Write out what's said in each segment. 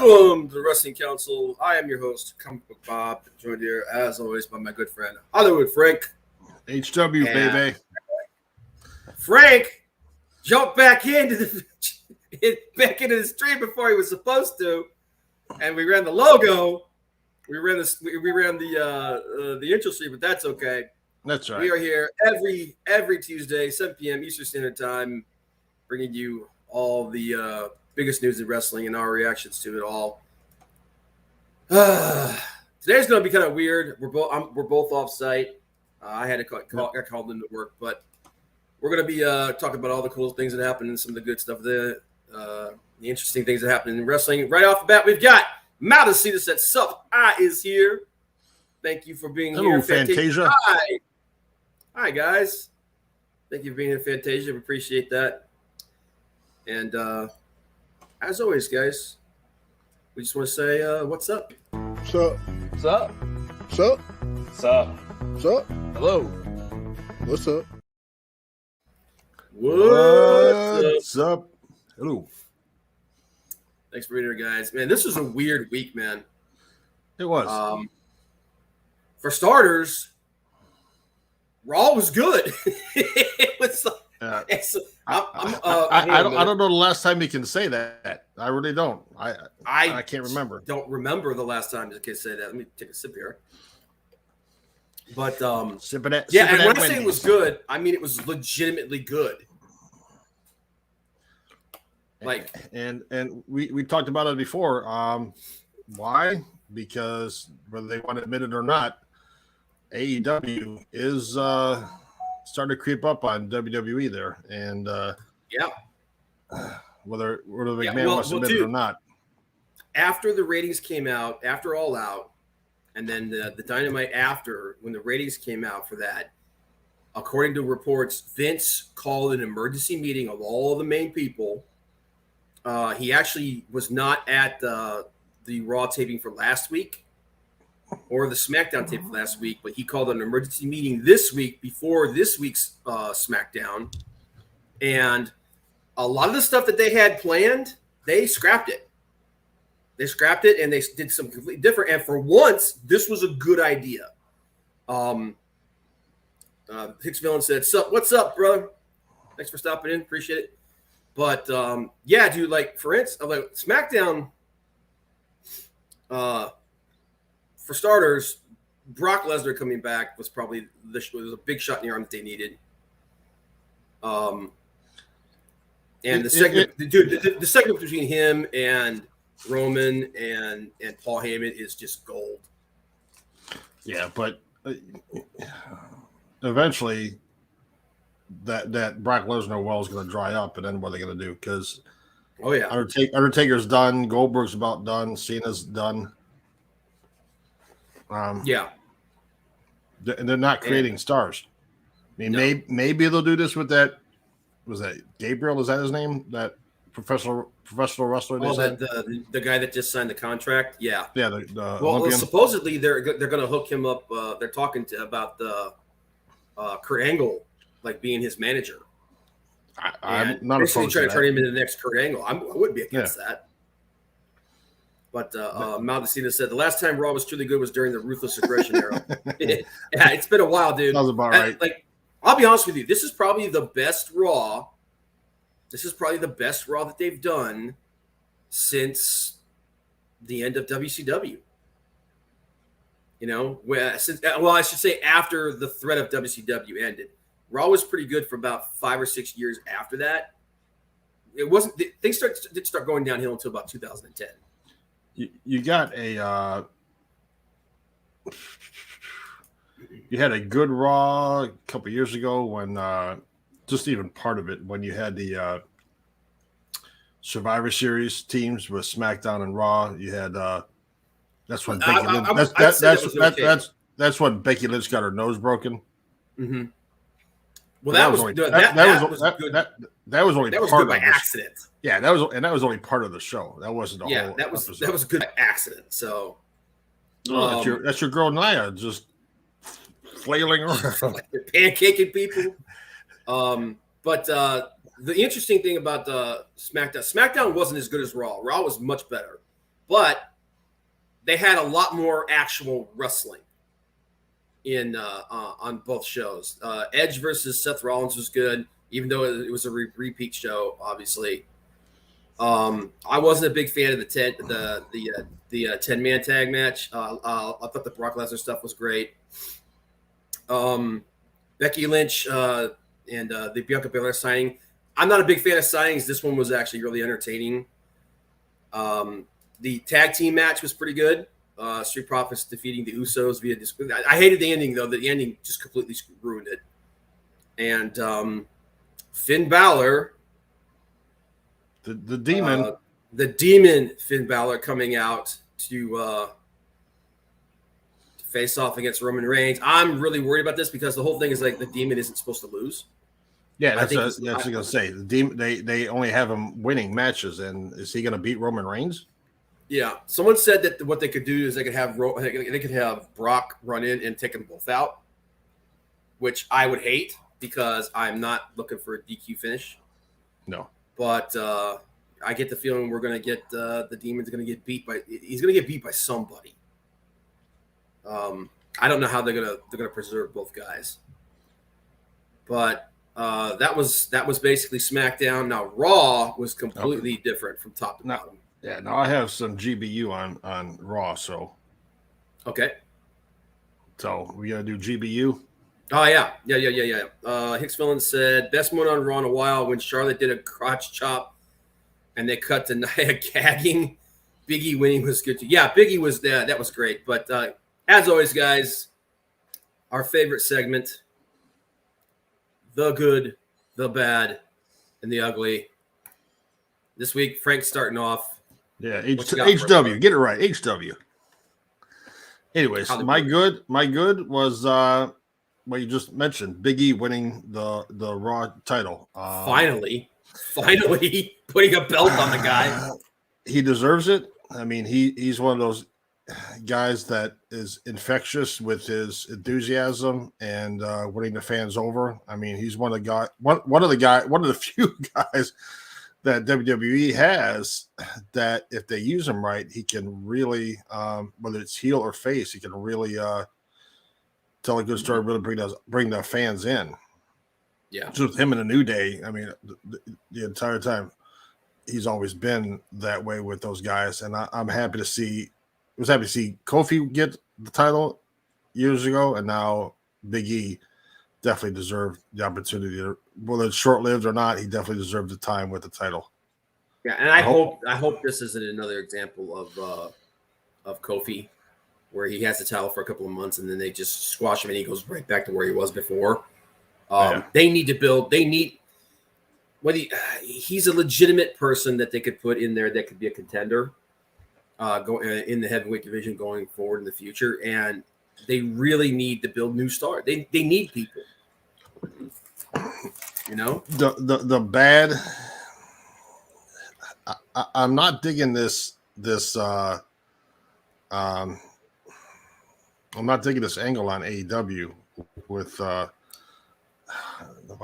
Welcome to the Wrestling Council. I am your host, Comic Book Bob, joined here, as always, by my good friend, Hollywood Frank. HW, baby. Frank jumped back into the stream before he was supposed to, and we ran the logo. We ran the intro stream, but that's okay. That's right. We are here every Tuesday, 7 p.m. Eastern Standard Time, bringing you all the biggest news in wrestling and our reactions to it all. Today's going to be kind of weird. We're both off site. I had to got called into work, but we're going to be talking about all the cool things that happened and some of the good stuff, the interesting things that happened in wrestling. Right off the bat, we've got Madison that Sup is here. Thank you for being Hello, here. Fantasia. Hi, guys. Thank you for being here, Fantasia. We appreciate that. And as always, guys, we just want to say, what's up? What's up? What's up? What's up? What's up? What's up? Hello. What's up? What's up? Hello. Thanks for being here, guys. Man, this was a weird week, man. It was. For starters, Raw was good. It was. I don't know the last time you can say that. I really don't. I can't remember. Don't remember the last time you can say that. Let me take a sip here. But sipping it. Yeah, and when I say it was good, I mean it was legitimately good. Like, and we talked about it before. Why? Because whether they want to admit it or not, AEW is starting to creep up on WWE there, and whether McMahon wants to admit it or not. After the ratings came out, after All Out, and then the Dynamite after, when the ratings came out for that, according to reports, Vince called an emergency meeting of all the main people. He actually was not at the Raw taping for last week or the SmackDown tape for last week, but he called an emergency meeting this week before this week's SmackDown. And a lot of the stuff that they had planned, they scrapped it. They scrapped it and they did some completely different. And for once, this was a good idea. Hicks Villain said, "What's up, brother? Thanks for stopping in. Appreciate it." But yeah, dude, like for instance, like SmackDown, for starters, Brock Lesnar coming back was probably was a big shot in the arm that they needed. And the segment, the segment between him and Roman and Paul Heyman is just gold. Yeah, but eventually that Brock Lesnar well is going to dry up, and then what are they going to do? Because Undertaker's done, Goldberg's about done, Cena's done. Yeah, and they're not creating stars. I mean, maybe they'll do this with that. Was that Gabriel? Is that his name? That professional wrestler? Oh, the guy that just signed the contract. Yeah. Well, supposedly they're going to hook him up. They're talking about the Kurt Angle, like being his manager. I'm not opposed trying to to turn him into the next Kurt Angle. I wouldn't be against that. But Maldacina said the last time Raw was truly good was during the Ruthless Aggression era. Yeah, it's been a while, dude. That was about right. Like, I'll be honest with you, this is probably the best Raw. This is probably the best Raw that they've done since the end of WCW. You know, I should say after the threat of WCW ended. Raw was pretty good for about 5 or 6 years after that. It wasn't. Things didn't start going downhill until about 2010. You got you had a good Raw a couple years ago when just even part of it when you had the Survivor Series teams with SmackDown and Raw. You had that's when Becky Lynch, that's when Becky Lynch got her nose broken. Mm-hmm. Well, that was only part good by accident. Yeah, that was only part of the show. That wasn't the whole. That was good by accident. So that's your girl Nia just flailing around, like pancaking people. But the interesting thing about the SmackDown wasn't as good as Raw. Raw was much better, but they had a lot more actual wrestling in on both shows. Edge versus Seth Rollins was good, even though it was a repeat show. Obviously, I wasn't a big fan of the 10-man tag match. I thought the Brock Lesnar stuff was great. Becky Lynch and the Bianca Belair signing. I'm not a big fan of signings. This one was actually really entertaining. The tag team match was pretty good. Street Profits defeating the Usos via this. I hated the ending, though. The ending just completely ruined it. And Finn Balor, the demon, the demon Finn Balor coming out to face off against Roman Reigns. I'm really worried about this because the whole thing is like the demon isn't supposed to lose. Yeah, that's what I was going to say. The demon, they only have him winning matches, and is he going to beat Roman Reigns? Yeah, someone said that what they could do is they could have Brock run in and take them both out, which I would hate because I'm not looking for a DQ finish. No, but I get the feeling we're going to get the Demon's going to get beat by. He's going to get beat by somebody. I don't know how they're gonna preserve both guys, but that was basically SmackDown. Now Raw was completely different from top to bottom. Yeah, now I have some GBU on Raw, so okay. So we gotta do GBU. Oh yeah. Hicks Villain said best moment on Raw in a while when Charlotte did a crotch chop, and they cut to Nia gagging. Biggie winning was good too. Yeah, Biggie was there. That was great. But as always, guys, our favorite segment: the good, the bad, and the ugly. This week, Frank's starting off. Yeah, HW. Get it right, HW. Anyways, my good was what you just mentioned. Big E winning the Raw title. Finally putting a belt on the guy. He deserves it. I mean, he's one of those guys that is infectious with his enthusiasm and winning the fans over. I mean, he's one of the few guys that WWE has that if they use him right, he can really, whether it's heel or face, he can really tell a good story, really bring the fans in. Yeah. So with him in a New Day, I mean, the entire time, he's always been that way with those guys. And I'm happy to see, Kofi get the title years ago, and now Big E definitely deserved the opportunity. Whether it's short-lived or not, he definitely deserved the time with the title. Yeah, and I hope this isn't another example of Kofi, where he has the title for a couple of months and then they just squash him and he goes right back to where he was before. They need to build. He's a legitimate person that they could put in there that could be a contender, in the heavyweight division going forward in the future, and they really need to build new stars. They need people. You know, the bad. I'm not digging this. I'm not digging this angle on AEW with. Why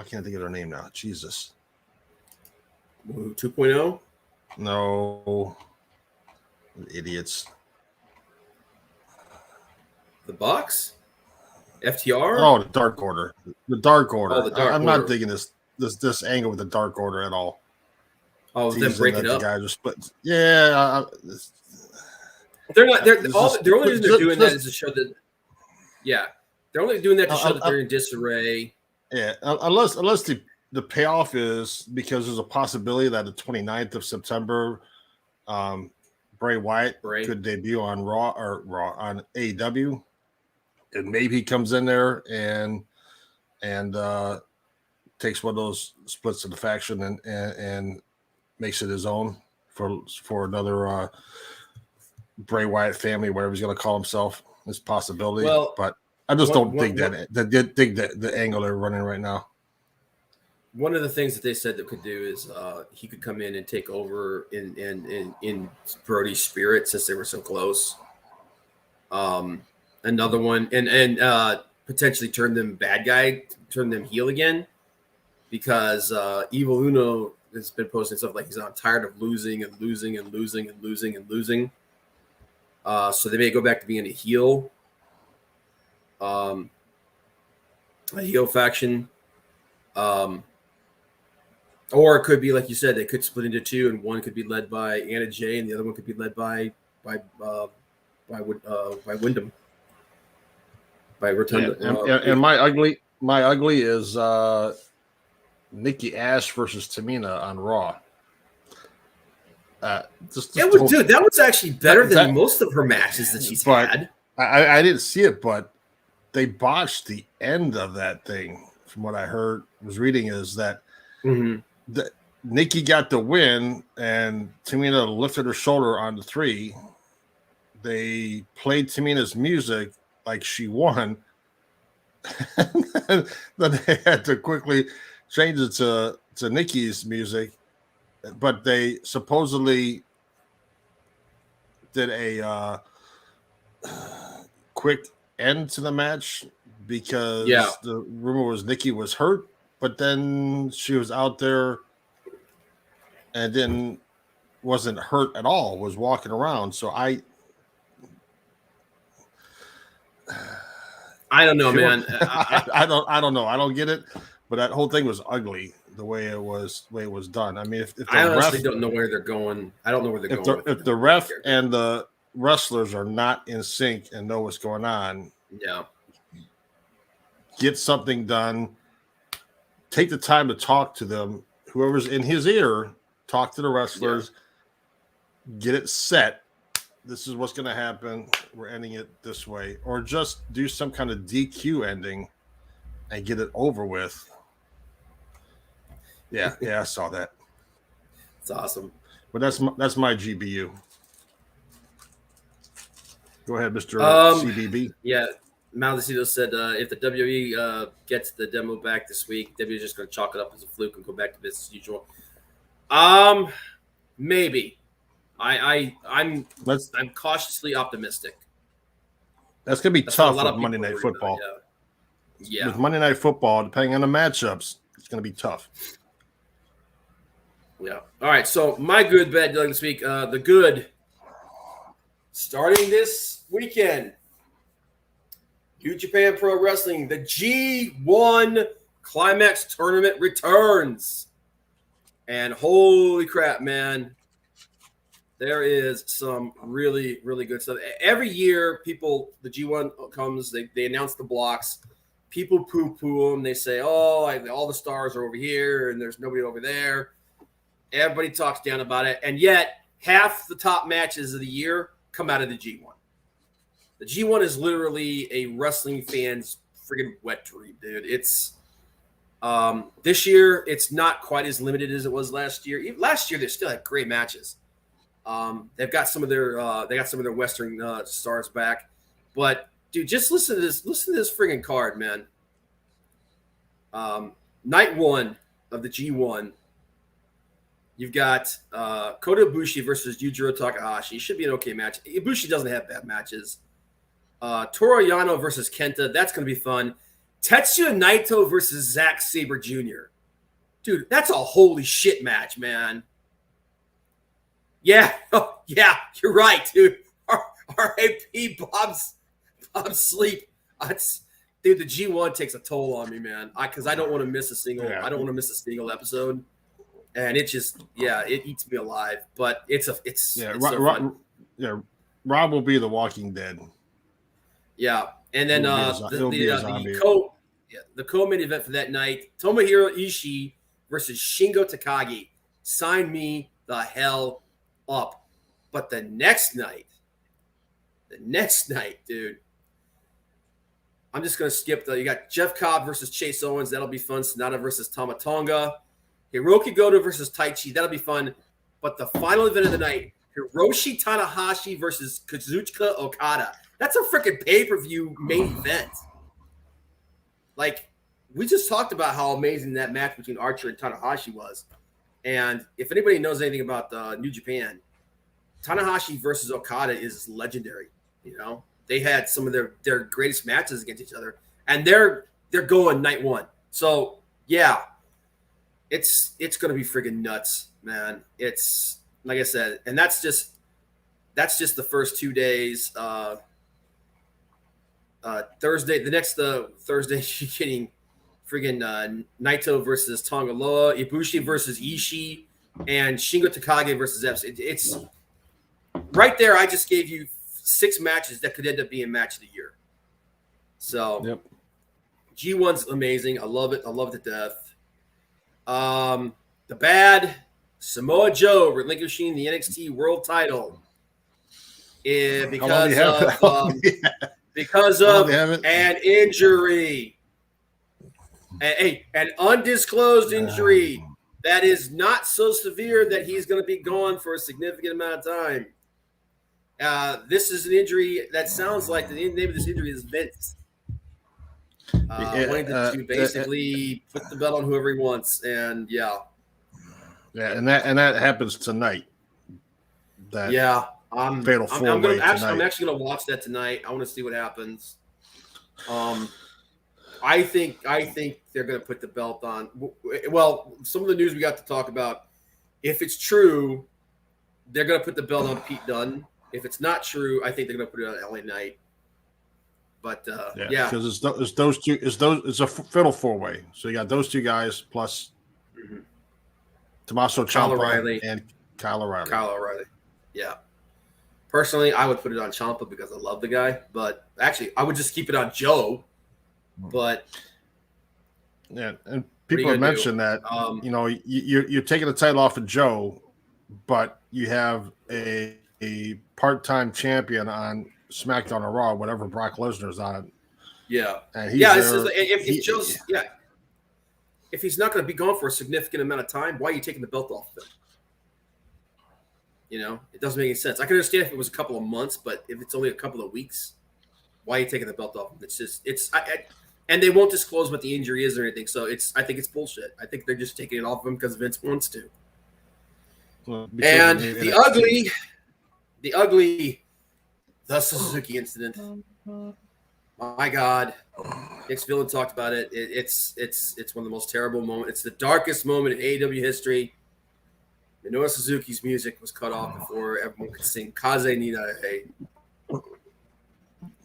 can't I think of their name now? Jesus. 2.0? No. Idiots. The Bucks? FTR? Oh, the Dark Order. The Dark Order. Oh, the Dark I'm Order. not digging this angle with the Dark Order at all. Oh, them breaking up. The guys are split. Yeah. They're not. The only reason they're doing that is to show that. Yeah, they're only doing that to show that they're in disarray. Yeah, unless the payoff is because there's a possibility that the 29th of September, Bray Wyatt could debut on Raw on AEW, and maybe he comes in there and takes one of those splits of the faction and makes it his own for another Bray Wyatt family, whatever he's going to call himself. This possibility, but I just don't think that the angle they're running right now. One of the things that they said that could do is he could come in and take over in Brody's spirit since they were so close. Another one, and potentially turn them heel again, because Evil Uno has been posting stuff like he's tired of losing and losing and losing and losing and losing. So they may go back to being a heel faction. Or it could be, like you said, they could split into two, and one could be led by Anna Jay, and the other one could be led by Wyndham, by Rotunda. And my ugly is Nikki Ash versus Tamina on Raw. That was actually better than most of her matches that she's had. I didn't see it, but they botched the end of that thing. From what I was reading, is that Nikki got the win, and Tamina lifted her shoulder on the 3. They played Tamina's music like she won. Then they had to quickly change it to Nikki's music, but they supposedly did a quick end to the match because the rumor was Nikki was hurt, but then she was out there and then wasn't hurt at all, was walking around. So I don't know, man. I don't know. I don't get it, but that whole thing was ugly the way it was done. I mean, if the I honestly don't know where they're going. I don't know where they're going. If the ref and the wrestlers are not in sync and know what's going on, get something done. Take the time to talk to them. Whoever's in his ear, talk to the wrestlers. Get it set. This is what's going to happen. We're ending it this way. Or just do some kind of DQ ending and get it over with. Yeah, I saw that. It's awesome. But that's my GBU. Go ahead, Mr. CBB. Yeah, Maldacito said if the WWE gets the demo back this week, WWE is just going to chalk it up as a fluke and go back to business as usual. Maybe. I'm cautiously optimistic. That's going to be tough with Monday Night Football. Yeah. With Monday Night Football, depending on the matchups, it's going to be tough. Yeah. All right. So my good bet this week, the good, starting this weekend, New Japan Pro Wrestling, the G1 Climax Tournament returns. And holy crap, man. There is some really, really good stuff. Every year, the G1 comes, they announce the blocks. People poo-poo them. They say, all the stars are over here, and there's nobody over there. Everybody talks down about it. And yet, half the top matches of the year come out of the G1. The G1 is literally a wrestling fan's friggin' wet dream, dude. It's this year, it's not quite as limited as it was last year. Last year, they still had great matches. They've got some of their Western stars back, but dude, just listen to this friggin' card, man. Night 1 of the G1, you've got Kota Ibushi versus Yujiro Takahashi. Should be an okay match. Ibushi doesn't have bad matches. Toru Yano versus Kenta. That's going to be fun. Tetsuya Naito versus Zack Sabre Jr. Dude, that's a holy shit match, man. Yeah, you're right, dude. R.I.P. Bob's sleep. Dude, the G1 takes a toll on me, man. Because I don't want to miss a single. I don't want to miss a single episode, and it just it eats me alive. But it's so fun. Rob will be the Walking Dead. Yeah, and then the co-main event for that night: Tomohiro Ishii versus Shingo Takagi. Sign me the hell up. But the next night, dude, I'm just going to skip you got Jeff Cobb versus Chase Owens. That'll be fun. Sonata versus Tama Tonga. Hiroki Goto versus Taichi. That'll be fun. But the final event of the night, Hiroshi Tanahashi versus Kazuchika Okada. That's a freaking pay-per-view main event. Like, we just talked about how amazing that match between Archer and Tanahashi was. And if anybody knows anything about New Japan, Tanahashi versus Okada is legendary. You know, they had some of their greatest matches against each other, and they're going night 1. So yeah, it's going to be friggin' nuts, man. It's like I said, and that's just that's just the first 2 days. Thursday, the next Thursday, you're getting friggin' Naito versus Tongaloa, Ibushi versus Ishii, and Shingo Takagi versus Epps. It's right there. I just gave you 6 matches that could end up being match of the year. So, Yep. G1's amazing. I love it. I love it to death. The bad Samoa Joe relinquishing the NXT World Title because of an injury, an undisclosed injury that is not so severe that he's going to be gone for a significant amount of time. This is an injury that sounds like the name of this injury is Vince. Wanting to basically put the belt on whoever he wants, and yeah, and that happens tonight. I'm fatal four-way tonight. I'm actually going to watch that tonight. I want to see what happens. I think they're going to put the belt on. Well, some of the news we got to talk about. If it's true, they're going to put the belt on Pete Dunne. If it's not true, I think they're going to put it on LA Knight. But because it's those two. It's a fatal four-way. So you got those two guys plus Tommaso Ciampa and Kyle O'Reilly. Yeah. Personally, I would put it on Ciampa because I love the guy. But actually, I would just keep it on Joe. But and people have mentioned that you're taking the title off of Joe, but you have a part-time champion on SmackDown or Raw, whatever Brock Lesnar's on. Yeah, and if he's not going to be gone for a significant amount of time, why are you taking the belt off of him? It doesn't make any sense. I can understand if it was a couple of months, but if it's only a couple of weeks, why are you taking the belt off him? It's just and they won't disclose what the injury is or anything. So I think it's bullshit. I think they're just taking it off of him because Vince wants to. Well, and the Suzuki incident. My God, Nick's Villain talked about it. It's one of the most terrible moments. It's the darkest moment in AEW history. Minoru Suzuki's music was cut off before everyone could sing Kaze Ninae.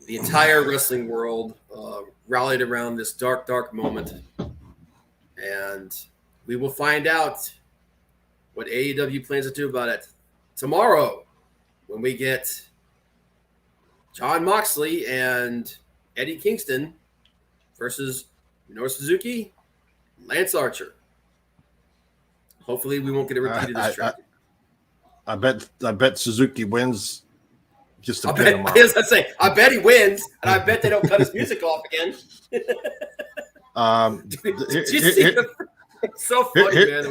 The entire wrestling world rallied around this dark, dark moment. And we will find out what AEW plans to do about it tomorrow when we get Jon Moxley and Eddie Kingston versus Minoru Suzuki, Lance Archer. Hopefully, we won't get a repeat of this track. I bet Suzuki wins. Just to I bet he wins, and I bet they don't cut his music off again. It's so funny, man.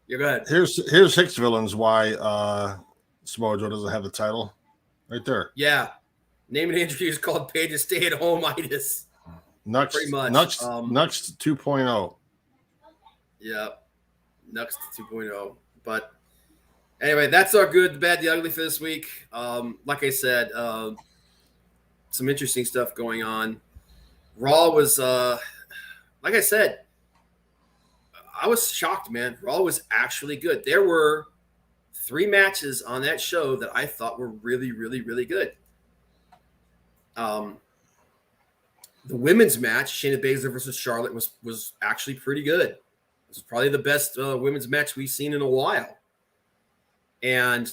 Go ahead. Here's Hicks Villains why Samoa Joe doesn't have the title. Right there. Yeah. Name and injury is called Paige's stay-at-home-itis. Nux 2.0. Yeah. Nux 2.0. But anyway, that's our good, the bad, the ugly for this week. Like I said, some interesting stuff going on. Raw was, like I said, I was shocked, man. Raw was actually good. There were 3 matches on that show that I thought were really, really, really good. The women's match, Shayna Baszler versus Charlotte, was actually pretty good. It was probably the best women's match we've seen in a while. And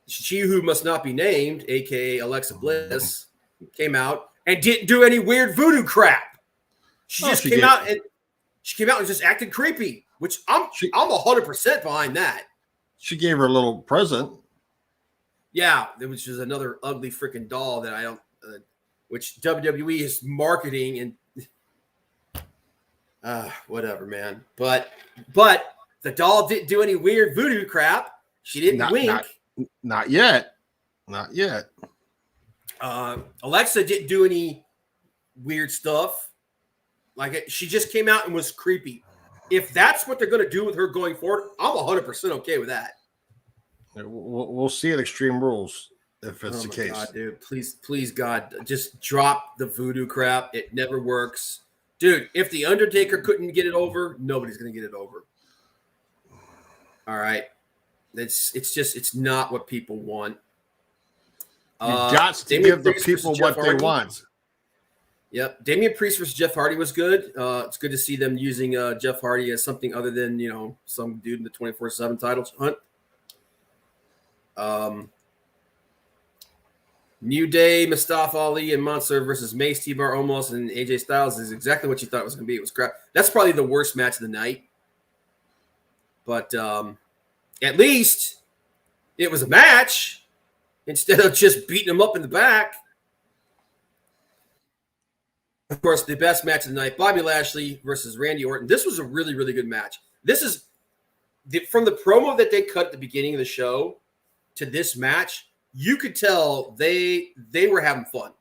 she who must not be named, a.k.a. Alexa Bliss, came out and didn't do any weird voodoo crap. She came out and just acted creepy, which I'm 100% behind that. She gave her a little present. Yeah, which is another ugly freaking doll that I don't, which WWE is marketing and whatever, man. But the doll didn't do any weird voodoo crap. She didn't wink. Not yet. Not yet. Alexa didn't do any weird stuff. She just came out and was creepy. If that's what they're going to do with her going forward, I'm 100% okay with that. We'll see at Extreme Rules if it's the case. God, dude, please, God, just drop the voodoo crap. It never works, dude. If the Undertaker couldn't get it over, nobody's going to get it over. All right, it's not what people want. You got to Damian give the Priest people versus what Jeff they Hardy. want. Yep, Damian Priest versus Jeff Hardy was good. It's good to see them using Jeff Hardy as something other than some dude in the 24/7 title hunt. New Day, Mustafa Ali, and Monster versus Mace, T-Bar, Omos, and AJ Styles is exactly what you thought it was going to be. It was crap. That's probably the worst match of the night. But at least it was a match instead of just beating them up in the back. Of course, the best match of the night, Bobby Lashley versus Randy Orton. This was a really, really good match. This is from the promo that they cut at the beginning of the show to this match, you could tell they were having fun.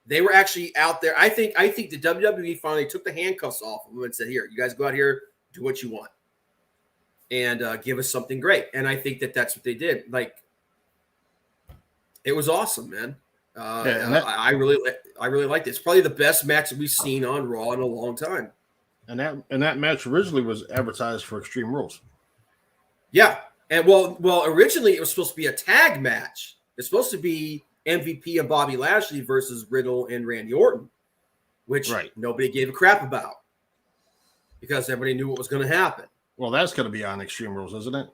They were actually out there. I think the WWE finally took the handcuffs off of them and said, "Here, you guys go out here, do what you want, and give us something great." And I think that's what they did. Like, it was awesome, man. I really liked it. It's probably the best match that we've seen on Raw in a long time. And that match originally was advertised for Extreme Rules. Yeah. And well, originally it was supposed to be a tag match. It's supposed to be MVP and Bobby Lashley versus Riddle and Randy Orton, which nobody gave a crap about because everybody knew what was going to happen. Well, that's going to be on Extreme Rules, isn't it?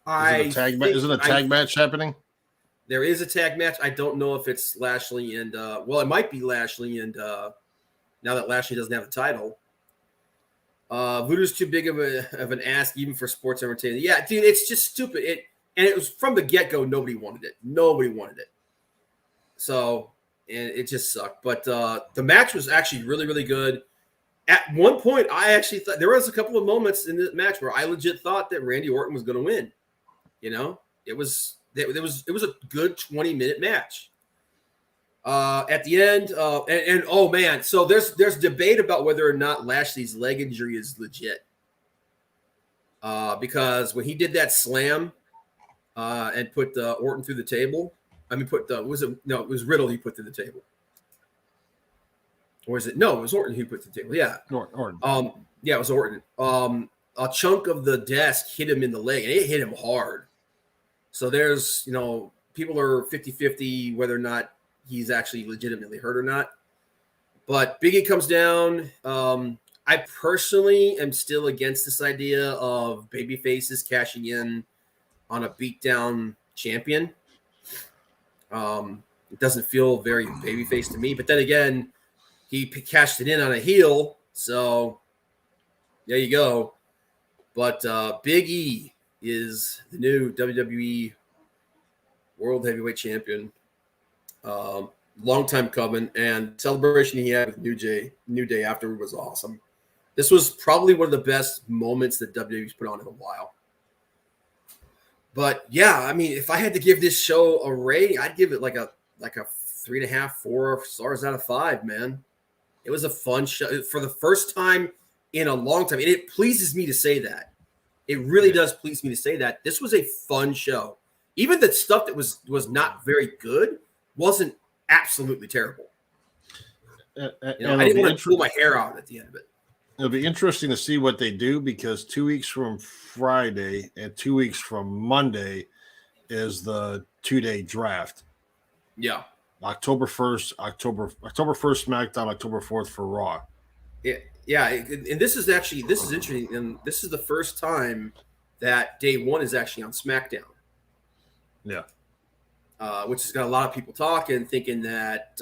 Isn't a tag match happening? There is a tag match. I don't know if it's Lashley and it might be Lashley and now that Lashley doesn't have the title. Voodoo's too big of an ask even for sports entertainment. Yeah, dude, it's just stupid. It was from the get-go, nobody wanted it. So, and it just sucked. But the match was actually really, really good. At one point, I actually thought there was a couple of moments in the match where I legit thought that Randy Orton was going to win. It was a good 20-minute match. At the end, and oh man, so there's debate about whether or not Lashley's leg injury is legit. Because when he did that slam and put Orton through the table, it was Riddle he put through the table. Or is it? No, it was Orton who put through the table. Yeah. Orton. Yeah, it was Orton. A chunk of the desk hit him in the leg, and it hit him hard. So there's, people are 50-50 whether or not he's actually legitimately hurt or not. But Big E comes down. I personally am still against this idea of baby faces cashing in on a beatdown champion. It doesn't feel very babyface to me. But then again, he cashed it in on a heel. So there you go. But Big E is the new WWE World Heavyweight Champion. Long time coming, and celebration he had with New Day afterward was awesome. This was probably one of the best moments that WWE's put on in a while. But yeah, I mean, if I had to give this show a rating, I'd give it like a 3.5, 4 stars out of 5, man. It was a fun show for the first time in a long time. And it pleases me to say that. It really does please me to say that. This was a fun show. Even the stuff that was not very good wasn't absolutely terrible. I didn't want to pull my hair out at the end of it. It'll be interesting to see what they do because 2 weeks from Friday and 2 weeks from Monday is the 2-day draft. Yeah. October 1st SmackDown, October 4th for Raw. Yeah, and this is interesting, and this is the first time that day one is actually on SmackDown. Yeah. Which has got a lot of people talking, thinking that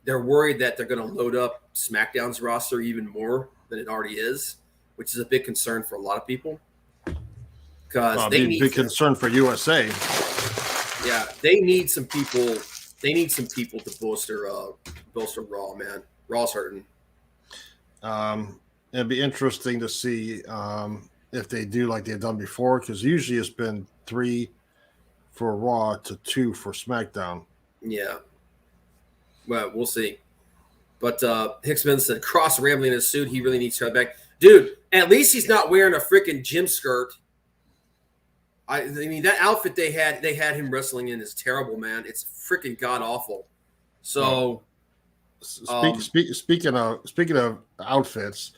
they're worried that they're going to load up SmackDown's roster even more than it already is, which is a big concern for a lot of people. Because they need big concern for USA. Yeah, they need some people. They need some people to bolster Raw, man. Raw's hurting. It'd be interesting to see if they do like they've done before, because usually it's been 3 for Raw to 2 for SmackDown. Yeah. Well, we'll see. But Hicksman said, Cross rambling in his suit, he really needs to come back. Dude, at least he's not wearing a freaking gym skirt. I mean, that outfit they had him wrestling in is terrible, man. It's freaking god awful. So, speaking of outfits,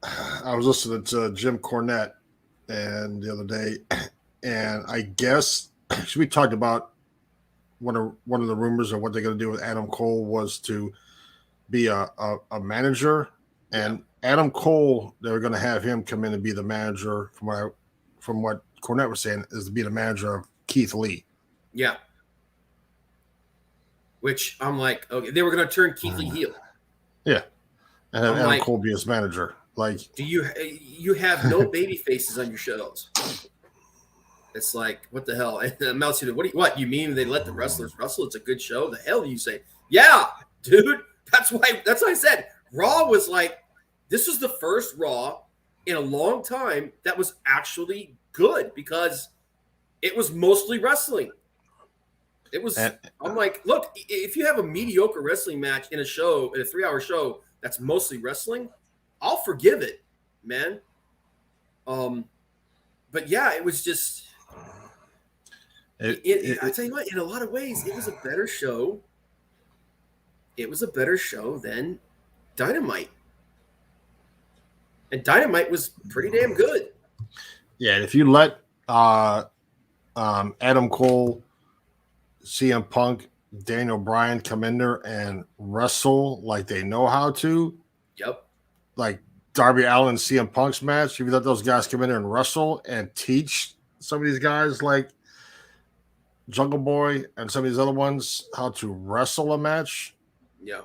I was listening to Jim Cornette and the other day, and I guess we talked about one of the rumors of what they're going to do with Adam Cole was to be a manager, and Adam Cole, they were going to have him come in and be the manager. From what Cornette was saying, is to be the manager of Keith Lee. Yeah. Which I'm like, okay, they were going to turn Keith Lee heel. Yeah, and have Adam Cole be his manager. Like, do you have no baby faces on your shows? It's like, what the hell? And Mel said, what you mean they let the wrestlers wrestle? It's a good show. The hell do you say? Yeah, dude. That's why I said Raw was like, this was the first Raw in a long time that was actually good because it was mostly wrestling. It was. I'm like, look, if you have a mediocre wrestling match in a 3-hour show that's mostly wrestling, I'll forgive it, man. But yeah, it was just. I tell you what, in a lot of ways, it was a better show. It was a better show than Dynamite, and Dynamite was pretty damn good. Yeah, if you let Adam Cole, CM Punk, Daniel Bryan come in there and wrestle like they know how to. Yep. Like Darby Allin, CM Punk's match. If you let those guys come in there and wrestle and teach some of these guys like Jungle Boy and some of these other ones how to wrestle a match. Yeah.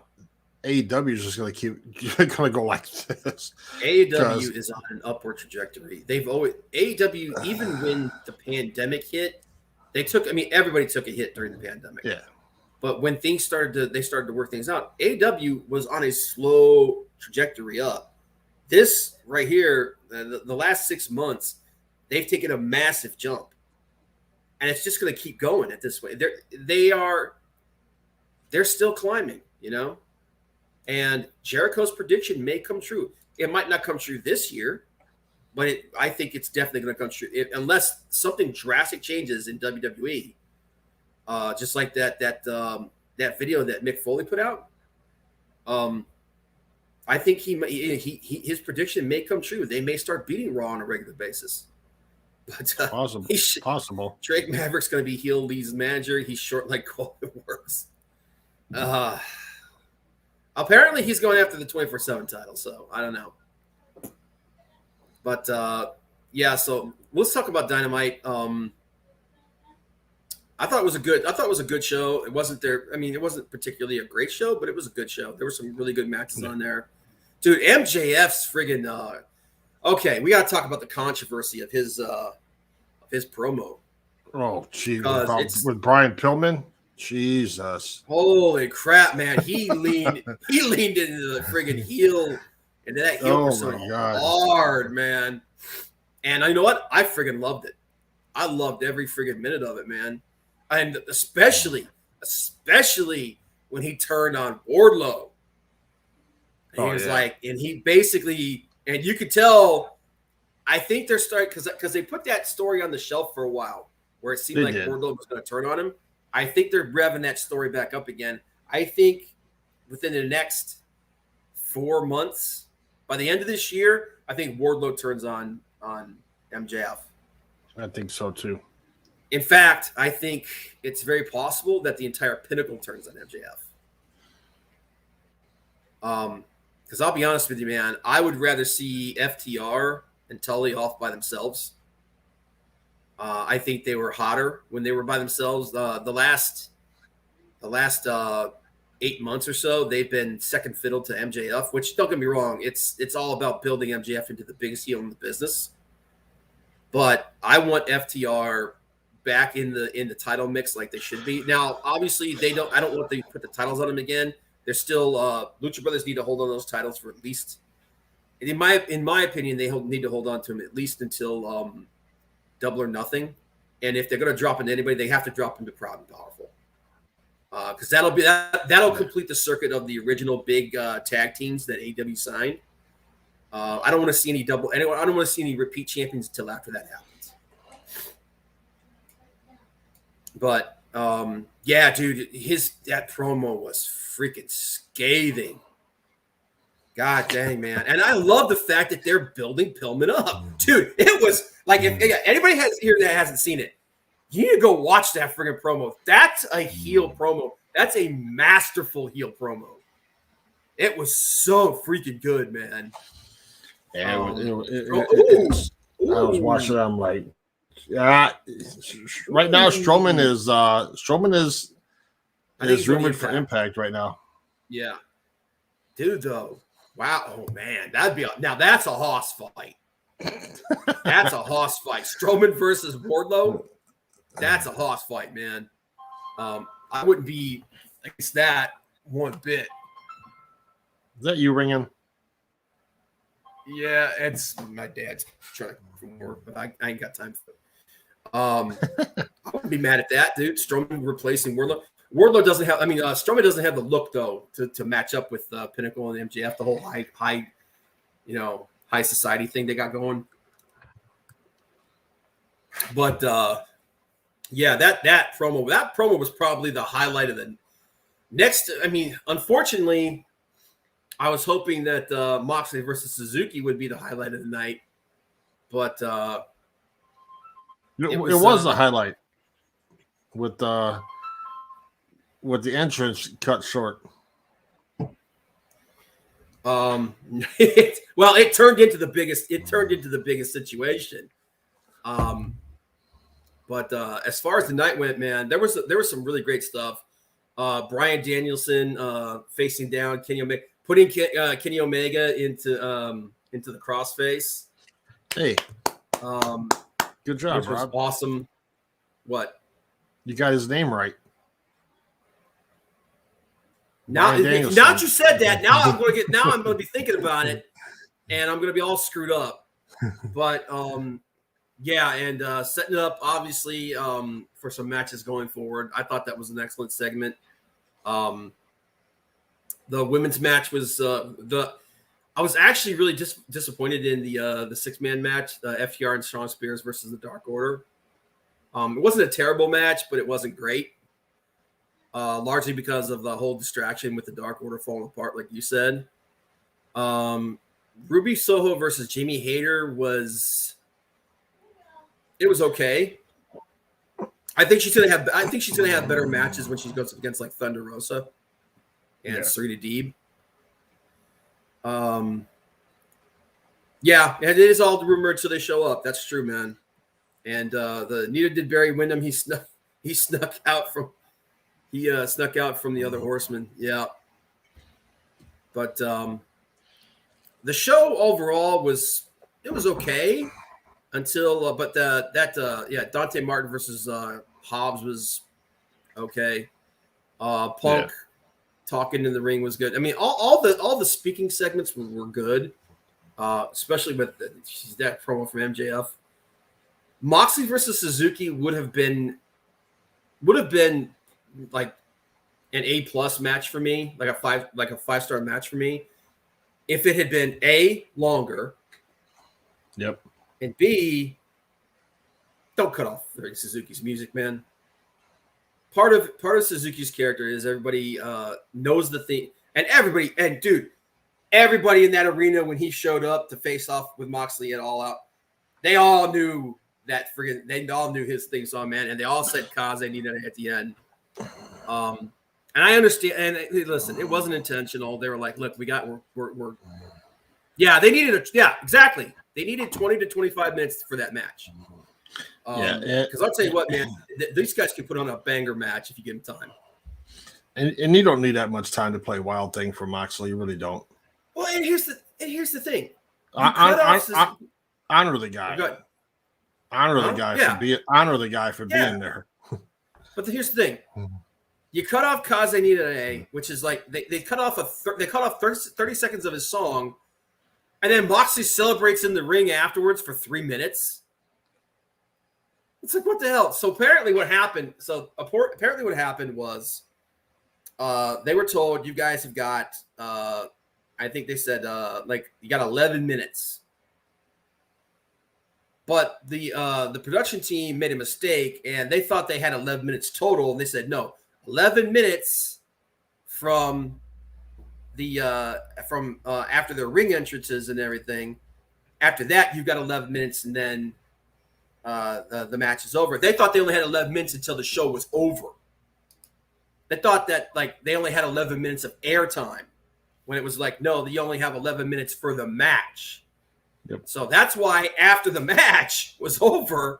AEW is just going to keep going to go like this. AEW is on an upward trajectory. They've always AEW, even when the pandemic hit, everybody took a hit during the pandemic. Yeah. But when things started to work things out, AEW was on a slow trajectory up. This right here, the last 6 months, they've taken a massive jump. And it's just going to keep going at this way. They're still climbing, you know? And Jericho's prediction may come true. It might not come true this year, but I think it's definitely going to come true unless something drastic changes in WWE. Just like that video that Mick Foley put out. I think his prediction may come true. They may start beating Raw on a regular basis. But possible. Drake Maverick's going to be heel Lee's manager. He's short like Cole. It works. Apparently, he's going after the 24/7 title, so I don't know. But yeah, so let's talk about Dynamite. I thought it was a good show. It wasn't it wasn't particularly a great show, but it was a good show. There were some really good matches on there. Dude, MJF's friggin' okay, we got to talk about the controversy of his promo. Oh, gee, with Brian Pillman. Jesus. Holy crap, man. He leaned into the friggin' heel, into that heel persona hard, man. And you know what? I friggin' loved it. I loved every friggin' minute of it, man. And especially when he turned on Wardlow. And he was like, and he basically, and you could tell, I think they're starting, because they put that story on the shelf for a while, where it seemed Wardlow was going to turn on him. I think they're revving that story back up again. I think within the next 4 months, by the end of this year, I think Wardlow turns on MJF. I think so too. In fact, I think it's very possible that the entire Pinnacle turns on MJF. Because I'll be honest with you, man, I would rather see FTR and Tully off by themselves. I think they were hotter when they were by themselves. The last 8 months or so, they've been second fiddle to MJF. Which, don't get me wrong, it's all about building MJF into the biggest heel in the business. But I want FTR back in the title mix like they should be. Now, obviously, I don't want them to put the titles on them again. They're still Lucha Brothers need to hold on those titles for at least, in my opinion, they need to hold on to them at least until Double or Nothing. And if they're going to drop into anybody, they have to drop into Proud and Powerful, because that'll complete the circuit of the original big tag teams that AEW signed. I don't want to see any double. I don't want to see any repeat champions until after that happens. But yeah, dude, that promo was freaking scathing. God dang, man. And I love the fact that they're building Pillman up. Dude, it was like, if anybody here that hasn't seen it, You need to go watch that friggin' promo. That's a heel promo. That's a masterful heel promo. It was so freaking good, man. Yeah, I was watching it. I'm like, yeah. Right now, Strowman is rumored for Impact right now. Yeah, dude. Though, wow. Oh man, that's a hoss fight. That's a hoss fight. Strowman versus Wardlow. That's a hoss fight, man. I wouldn't be against that one bit. Is that you ringing? Yeah, it's my dad's trying from work, but I ain't got time for it. I wouldn't be mad at that, dude. Strowman replacing Wardlow. Wardlow doesn't have. Strowman doesn't have the look though to match up with Pinnacle and MJF. The whole high society thing they got going. But yeah, that promo was probably the highlight of the next. Unfortunately, I was hoping that Moxley versus Suzuki would be the highlight of the night, but it was the highlight with the entrance cut short. It turned into the biggest. It turned into the biggest situation. But as far as the night went, man, there was some really great stuff. Bryan Danielson facing down Kenny Omega, putting Kenny Omega into the crossface. Hey, good job, which was Rob. Awesome. What? You got his name right. Now that you said that, now I'm going to be thinking about it, and I'm going to be all screwed up. But yeah, and setting it up obviously for some matches going forward. I thought that was an excellent segment. The women's match was I was actually really disappointed in the 6-man match, FTR and Shawn Spears versus the Dark Order. It wasn't a terrible match, but it wasn't great. Largely because of the whole distraction with the Dark Order falling apart, like you said. Ruby Soho versus Jamie Hayter was okay. I think she's gonna have better matches when she goes up against like Thunder Rosa and Serena Deeb. Yeah, it is all the rumor until they show up. That's true, man. And neither did Barry Windham. He snuck out from the other horsemen. Yeah. But the show overall was okay until Dante Martin versus Hobbs was okay. Punk talking in the ring was good. I mean, all the speaking segments were good, especially with that promo from MJF. Moxley versus Suzuki would have been like an A+ match for me, like a 5-star match for me, if it had been A, longer. Yep. And B, don't cut off Suzuki's music, man. Part of Suzuki's character is everybody knows the thing, and everybody in that arena when he showed up to face off with Moxley at All Out, they all knew they all knew his theme song, man, and they all said "Cause they needed it" at the end. And I understand. And listen, it wasn't intentional. They were like, "Look, we're yeah." They needed exactly. They needed 20 to 25 minutes for that match. Because I'll tell you what, man, these guys can put on a banger match if you give them time. And you don't need that much time to play Wild Thing for Moxley. You really don't. Well, and here's the thing. Honor the guy. Honor the guy for being there. But here's the thing. You cut off Kaze Nidare, which is like they cut off 30 seconds of his song, and then Moxley celebrates in the ring afterwards for 3 minutes. It's like, what the hell? So apparently what happened was they were told, you guys have got I think they said you got 11 minutes. But the production team made a mistake, and they thought they had 11 minutes total, and they said no, 11 minutes from the after their ring entrances and everything. After that, you've got 11 minutes, and then the match is over. They thought they only had 11 minutes until the show was over. They thought that like they only had 11 minutes of airtime when it was like, no, you only have 11 minutes for the match. Yep. So that's why after the match was over,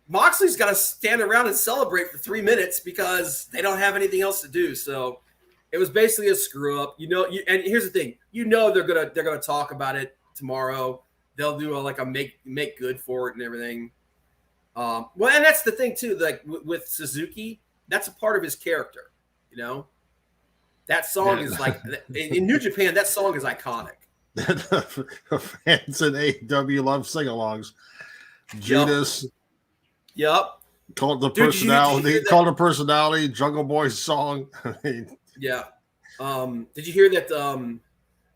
Moxley's got to stand around and celebrate for 3 minutes because they don't have anything else to do. So it was basically a screw up, and here's the thing, they're gonna talk about it tomorrow. They'll do a make good for it and everything. Well, and that's the thing too. Like with Suzuki, that's a part of his character. That song is like in New Japan. That song is iconic. Fans in AEW love sing-alongs. Judas. Yep. Called the personality. Called a personality. Jungle Boy's song. I mean, yeah. Did you hear that?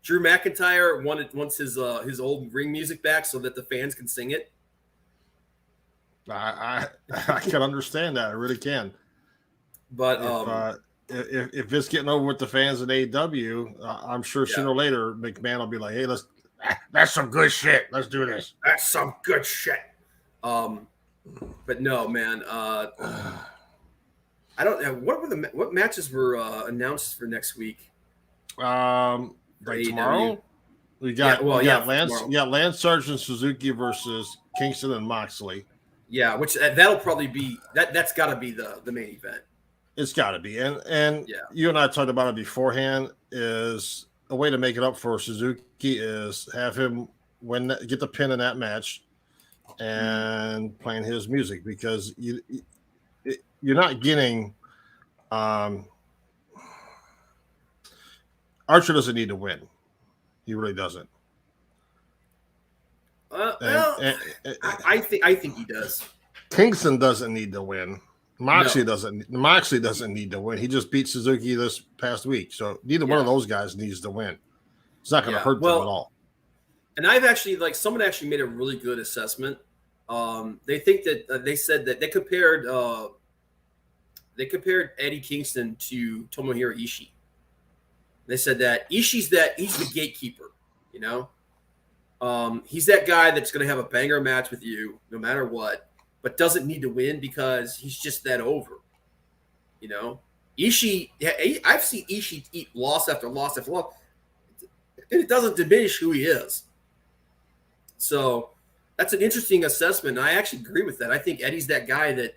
Drew McIntyre wants his old ring music back so that the fans can sing it. I can understand that. I really can. But if it's getting over with the fans at AEW, I'm sure sooner or later McMahon will be like, "Hey, that's some good shit. Let's do this. That's some good shit." But no, man. I don't know what matches were announced for next week. Like tomorrow, we got Lance Sargent Suzuki versus Kingston and Moxley. Yeah, which that'll probably be that's got to be the main event. It's got to be, and you and I talked about it beforehand. Is a way to make it up for Suzuki is have him get the pin in that match, and playing his music because you're not getting. Archer doesn't need to win. He really doesn't. I think he does. Kingston doesn't need to win. Moxley doesn't need to win. He just beat Suzuki this past week. So neither one of those guys needs to win. It's not going to hurt them at all. And I've actually someone actually made a really good assessment. They think that they said that they compared Eddie Kingston to Tomohiro Ishii. They said that he's the gatekeeper, he's that guy that's going to have a banger match with you no matter what, but doesn't need to win because he's just that over, Ishii, I've seen Ishii eat loss after loss after loss, and it doesn't diminish who he is. So that's an interesting assessment. And I actually agree with that. I think Eddie's that guy that,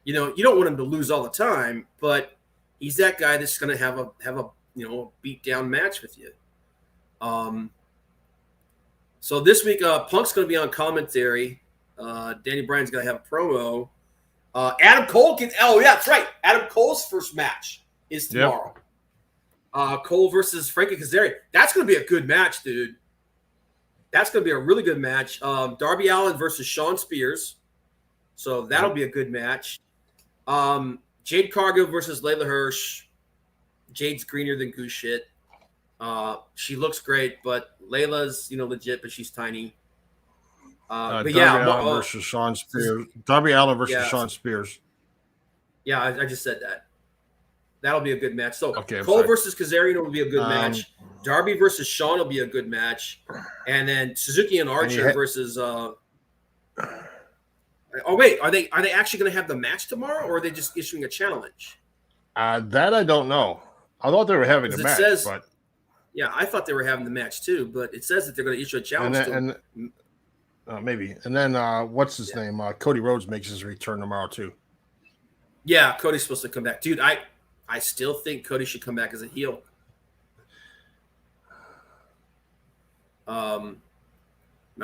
you don't want him to lose all the time, but he's that guy that's going to have a beat down match with you. So this week, Punk's going to be on commentary. Danny Bryan's going to have a promo. Adam Cole that's right. Adam Cole's first match is tomorrow. Yep. Cole versus Frankie Kazarian. That's going to be a good match, dude. That's going to be a really good match. Darby Allin versus Shawn Spears. So that'll be a good match. Jade Cargill versus Layla Hirsch. Jade's greener than goose shit. She looks great, but Layla's legit, but she's tiny. Darby Allin versus Shawn Spears. Darby Allin versus Shawn Spears. Yeah, I just said that. That'll be a good match. So Cole versus Kazarian will be a good match. Darby versus Shawn will be a good match, and then Suzuki and Archer versus. Oh wait, are they actually going to have the match tomorrow, or are they just issuing a challenge? That I don't know. I thought they were having a match, but yeah, I thought they were having the match too. But it says that they're going to issue a challenge. Maybe, and then what's his name? Cody Rhodes makes his return tomorrow too. Yeah, Cody's supposed to come back, dude. I still think Cody should come back as a heel. I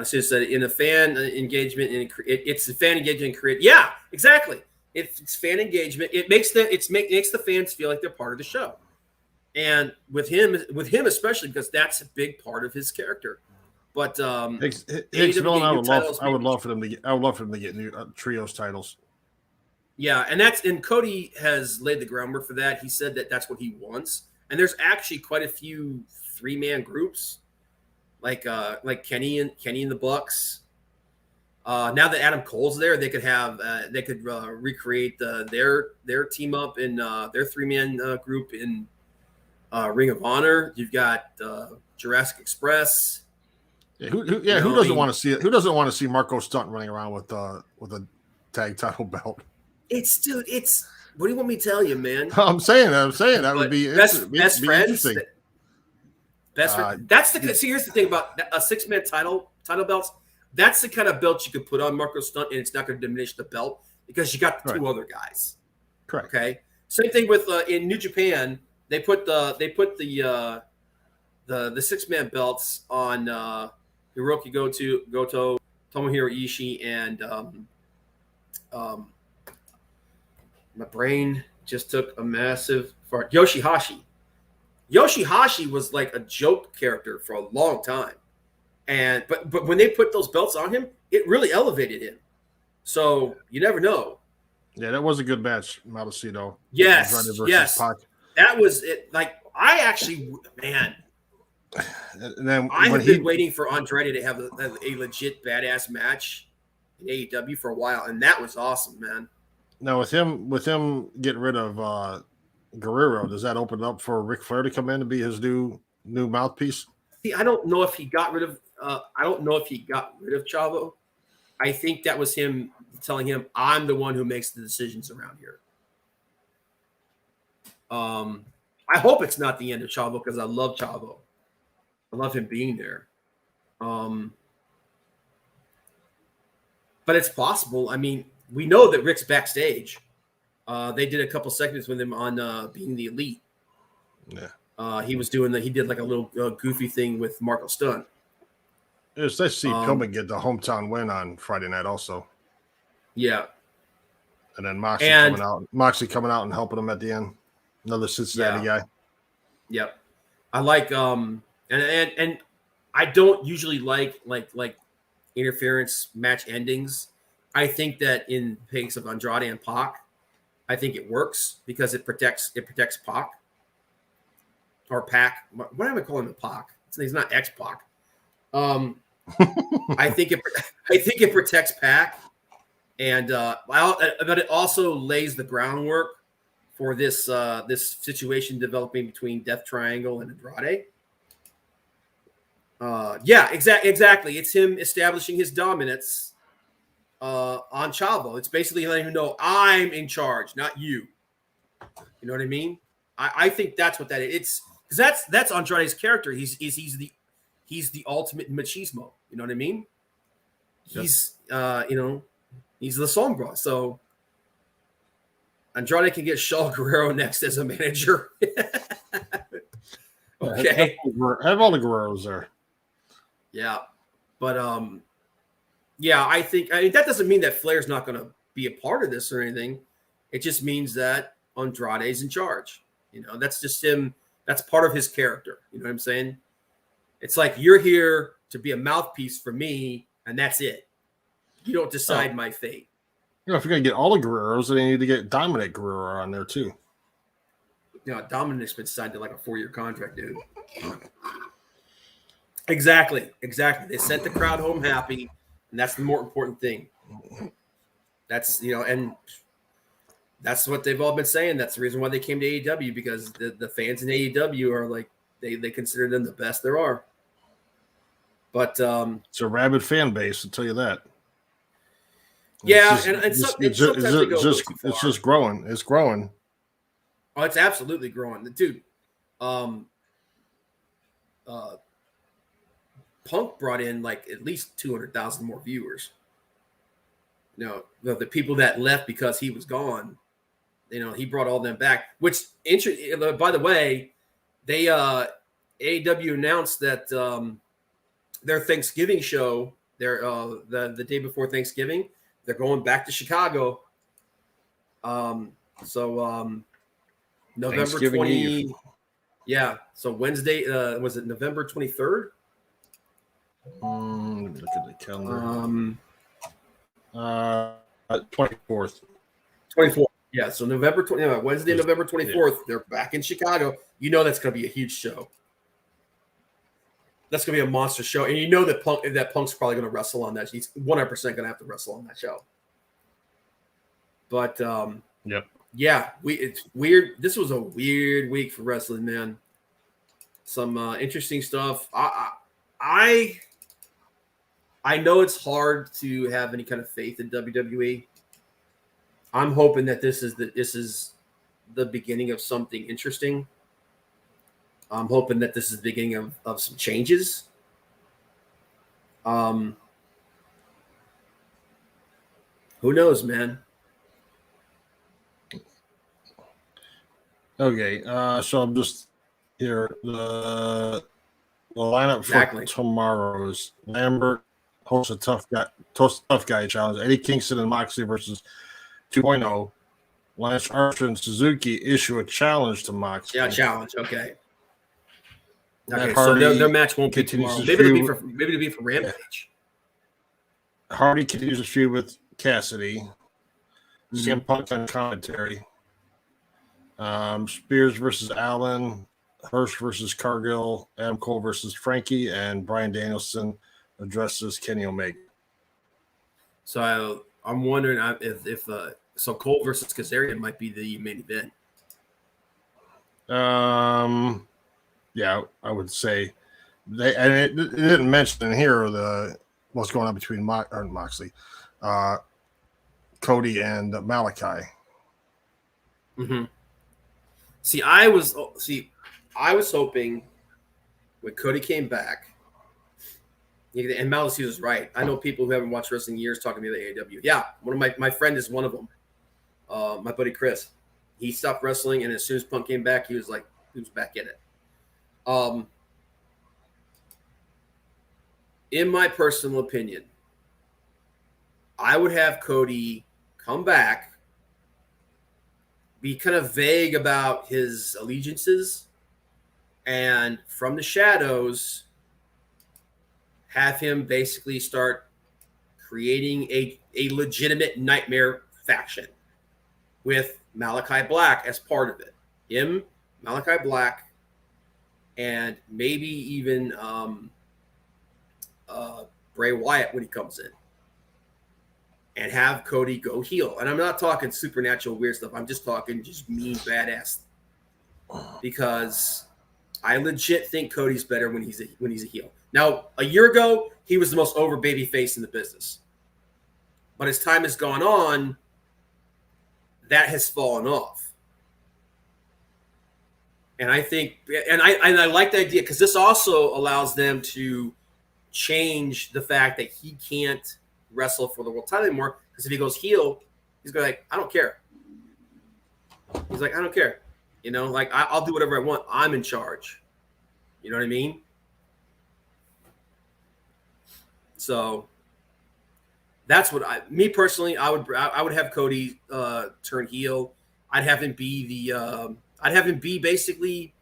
should have said in a fan engagement, it's the fan engagement create. Yeah, exactly. It's fan engagement. It makes the fans feel like they're part of the show, and with him especially because that's a big part of his character. But I would love for them to get new trios titles. Yeah, and Cody has laid the groundwork for that. He said that that's what he wants, and there's actually quite a few 3-man groups, like Kenny and the Bucks. Now that Adam Cole's there, they could recreate their team up in their 3-man group in Ring of Honor. You've got Jurassic Express. Who doesn't want to see it? Who doesn't want to see Marco Stunt running around with a tag title belt? It's what do you want me to tell you, man? I'm saying that would be best friends. interesting. Best friend. That's the see. Here's the thing about a 6-man title belts. That's the kind of belt you could put on Marco Stunt, and it's not going to diminish the belt because you got the two other guys. Correct. Okay. Same thing with in New Japan. They put the 6-man belts on Hiroki Goto, Tomohiro Ishii, and my brain just took a massive fart. Yoshihashi. Yoshihashi was like a joke character for a long time. But when they put those belts on him, it really elevated him. So you never know. Yeah, that was a good match, Maldacito. Yes. Pac. That was it. Like, I actually, man. And then I have been waiting for Andrade to have a legit badass match in AEW for a while, and that was awesome, man. Now with him getting rid of Guerrero, does that open up for Ric Flair to come in and be his new mouthpiece? See, I don't know if he got rid of Chavo. I think that was him telling him, I'm the one who makes the decisions around here. I hope it's not the end of Chavo because I love Chavo. I love him being there. But it's possible. I mean, we know that Rick's backstage. They did a couple segments with him on being the Elite. Yeah. He was doing he did like a little goofy thing with Marco Stunt. It was nice to see Pillman get the hometown win on Friday night also. Yeah. And then Moxley coming out and helping him at the end. Another Cincinnati guy. Yep. I like and I don't usually like interference match endings. I think that in the case of Andrade and Pac, I think it works because it protects Pac or Pac. What am I calling him? Pac? He's not X-Pac. I think it protects Pac, and but it also lays the groundwork for this situation developing between Death Triangle and Andrade. Exactly. It's him establishing his dominance on Chavo. It's basically letting him know I'm in charge, not you. You know what I mean? I think that's what that is. It's because that's Andrade's character. He's the ultimate machismo. You know what I mean? He's he's the Sombra. So Andrade can get Shaw Guerrero next as a manager. Okay. Have all the Guerreros there. Yeah. But I think that doesn't mean that Flair's not going to be a part of this or anything. It just means that Andrade's in charge. You know, that's just him. That's part of his character. You know what I'm saying? It's like you're here to be a mouthpiece for me, and that's it. You don't decide my fate. You know, if you're going to get all the Guerreros, then you need to get Dominic Guerrero on there too. You know, Dominic's been signed to like a 4-year contract, dude. Exactly. They sent the crowd home happy, and that's the more important thing. That's, and that's what they've all been saying. That's the reason why they came to AEW, because the fans in AEW are like, they consider them the best there are. But it's a rabid fan base, I'll tell you that. It's just growing. It's growing. Oh, it's absolutely growing, dude. Punk brought in like at least 200,000 more viewers. You know, the people that left because he was gone, he brought all them back. Which, by the way, they AEW announced that their Thanksgiving show, the day before Thanksgiving, they're going back to Chicago. November 20. Yeah. So Wednesday, was it November 23rd? Look at the calendar. 24th. 24th. Yeah. So Wednesday, November 24th, they're back in Chicago. You know that's going to be a huge show. That's going to be a monster show, and you know that Punk's probably going to wrestle on that. He's 100% going to have to wrestle on that show. But yep. Yeah, it's weird. This was a weird week for wrestling, man. Some interesting stuff. I I know it's hard to have any kind of faith in WWE. I'm hoping that this is the beginning of something interesting. I'm hoping that this is the beginning of some changes. Who knows, man? Okay, so I'm just here. The lineup for tomorrow is Lambert hosts a tough guy challenge. Eddie Kingston and Moxley versus 2.0. Lance Archer and Suzuki issue a challenge to Moxley. Yeah, challenge. Okay. Okay, so their match won't be tomorrow. Maybe it'll be for Rampage. Yeah. Hardy continues to feud with Cassidy. CM Punk on commentary. Spears versus Allen. Hirsch versus Cargill. Adam Cole versus Frankie. And Bryan Danielson addresses Kenny Omega. So I'm wondering if so Cole versus Kazarian might be the main event. Yeah, I would say it didn't mention in here what's going on between Moxley, Cody and Malachi. Mm-hmm. I was hoping when Cody came back, and Malachi was right. I know people who haven't watched wrestling in years talking to me about AEW. Yeah, one of my friend is one of them. My buddy Chris, he stopped wrestling, and as soon as Punk came back, he was back in it. In my personal opinion, I would have Cody come back, be kind of vague about his allegiances, and from the shadows, have him basically start creating a legitimate nightmare faction with Malachi Black as part of it. Him, Malachi Black, and maybe even Bray Wyatt when he comes in. And have Cody go heel. And I'm not talking supernatural weird stuff. I'm just talking just mean, badass. Because I legit think Cody's better when he's a heel. Now, a year ago, he was the most over baby face in the business. But as time has gone on, that has fallen off. And I think, and I like the idea because this also allows them to change the fact that he can't wrestle for the world title anymore. Because if he goes heel, he's going I don't care. He's like, I don't care. You know, like I'll do whatever I want. I'm in charge. You know what I mean? So that's what me personally, I would have Cody turn heel. I'd have him be basically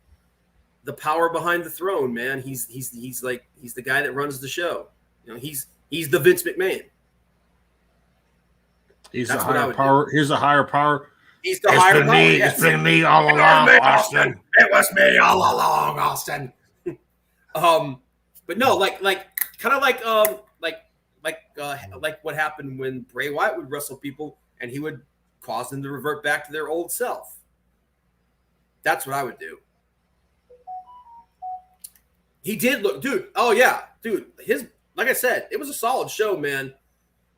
the power behind the throne, man. He's the guy that runs the show. You know, he's the Vince McMahon. He's the higher power. He's the higher power. He's the higher power. Yes. It's been me all along, Austin. It was me all along, Austin. But no, like what happened when Bray Wyatt would wrestle people and he would cause them to revert back to their old self. That's what I would do. He did look, dude. Oh yeah, dude. Like I said, it was a solid show, man.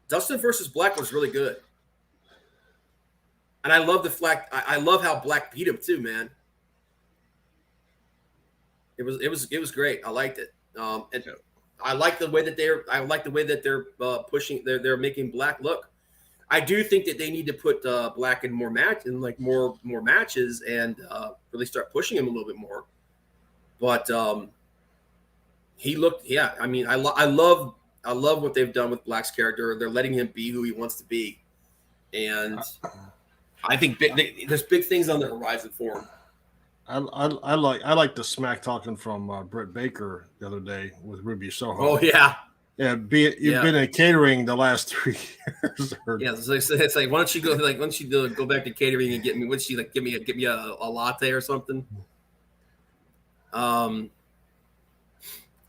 Dustin versus Black was really good, and I love I love how Black beat him too, man. It was great. I liked it, and I like the way that they're pushing. They're making Black look. I do think that they need to put Black in more matches and really start pushing him a little bit more. But he looked, yeah. I mean, I love what they've done with Black's character. They're letting him be who he wants to be, and I think there's big things on the horizon for him. I like the smack talking from Britt Baker the other day with Ruby Soho. Oh yeah. Yeah, you've been in catering the last 3 years. Yeah, it's like why don't you go back to catering and get me? Would she like give me a latte or something?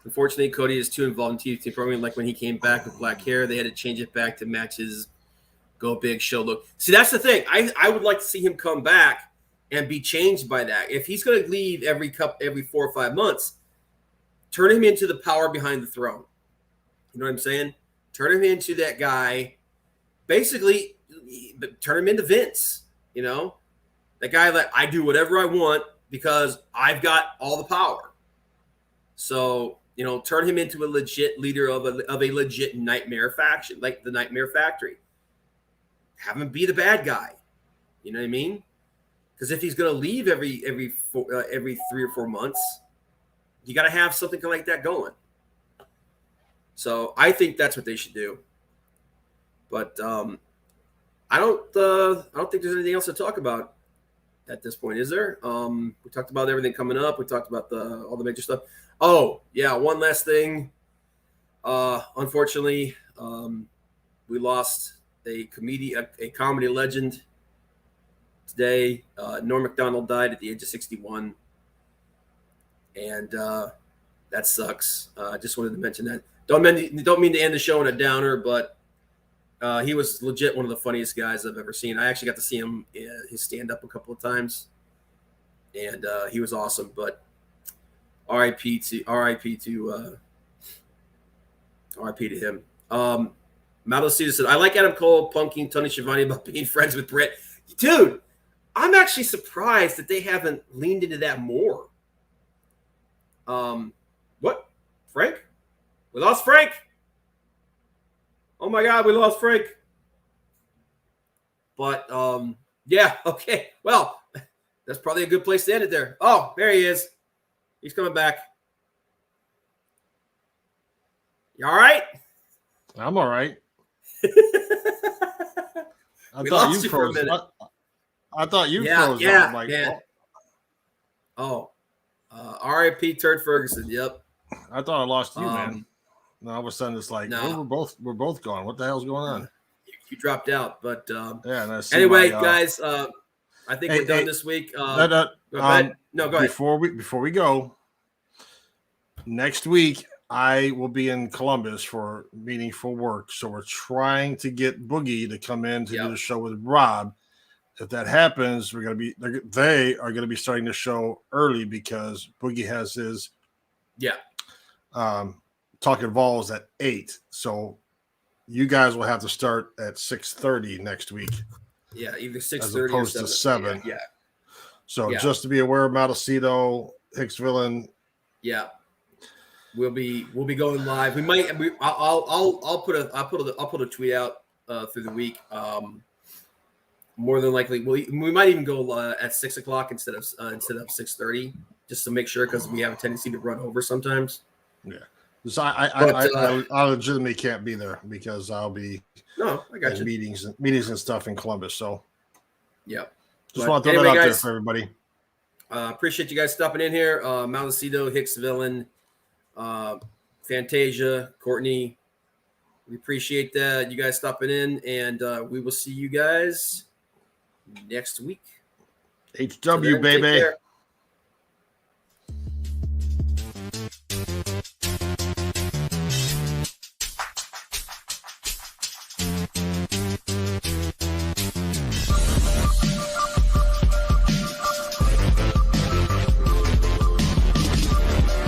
Unfortunately, Cody is too involved in TV programming. Like when he came back with black hair, they had to change it back to match his go big show look. See, that's the thing. I would like to see him come back and be changed by that. If he's going to leave every 4 or 5 months, turn him into the power behind the throne. You know what I'm saying? Turn him into that guy. Basically, turn him into Vince. You know, that guy that I do whatever I want because I've got all the power. So, you know, turn him into a legit leader of a legit nightmare faction, like the Nightmare Factory. Have him be the bad guy. You know what I mean? Because if he's going to leave every 3 or 4 months, you got to have something like that going. So I think that's what they should do. But I don't think there's anything else to talk about at this point, is there? We talked about everything coming up. We talked about all the major stuff. Oh yeah, one last thing. Unfortunately, we lost a comedy legend today. Norm Macdonald died at the age of 61, and that sucks. I just wanted to mention that. Don't mean to end the show in a downer, but he was legit one of the funniest guys I've ever seen. I actually got to see him his stand up a couple of times, and he was awesome. But R.I.P. to him. Malocita said, I like Adam Cole punking Tony Schiavone about being friends with Britt. Dude, I'm actually surprised that they haven't leaned into that more. What? Frank? We lost Frank. Oh my God, we lost Frank. But yeah, okay. Well, that's probably a good place to end it there. Oh, there he is. He's coming back. You all right? I'm all right. I We thought lost you you for a froze. minute. I thought you froze. Yeah, I'm like, yeah. R.I.P. Turd Ferguson. Yep. I thought I lost you, man. And all of a sudden, it's like, No. we're both gone. What the hell's going on? You dropped out, but Yeah. And I see anyway, my, guys, I think we're done this week. Go ahead. Before we go, next week I will be in Columbus for meeting for work. So we're trying to get Boogie to come in to do the show with Rob. If that happens, they are going to be starting the show early because Boogie has his Talking Balls at 8. So you guys will have to start at 6:30 next week. Yeah, either 6:30 as opposed or to 7. Yeah. So just to be aware, Malacito, Hicks Villain. Yeah. We'll be going live. I'll put a tweet out through the week. More than likely, we might even go at 6 o'clock instead of 6:30, just to make sure, because we have a tendency to run over sometimes. Yeah, so I legitimately can't be there because I'll be I got you. meetings and stuff in Columbus. So yeah, just want to throw that out there for everybody. Appreciate you guys stopping in here. Malacito, Hicks Villain, Fantasia, Courtney. We appreciate that you guys stopping in, and we will see you guys next week. HW, baby.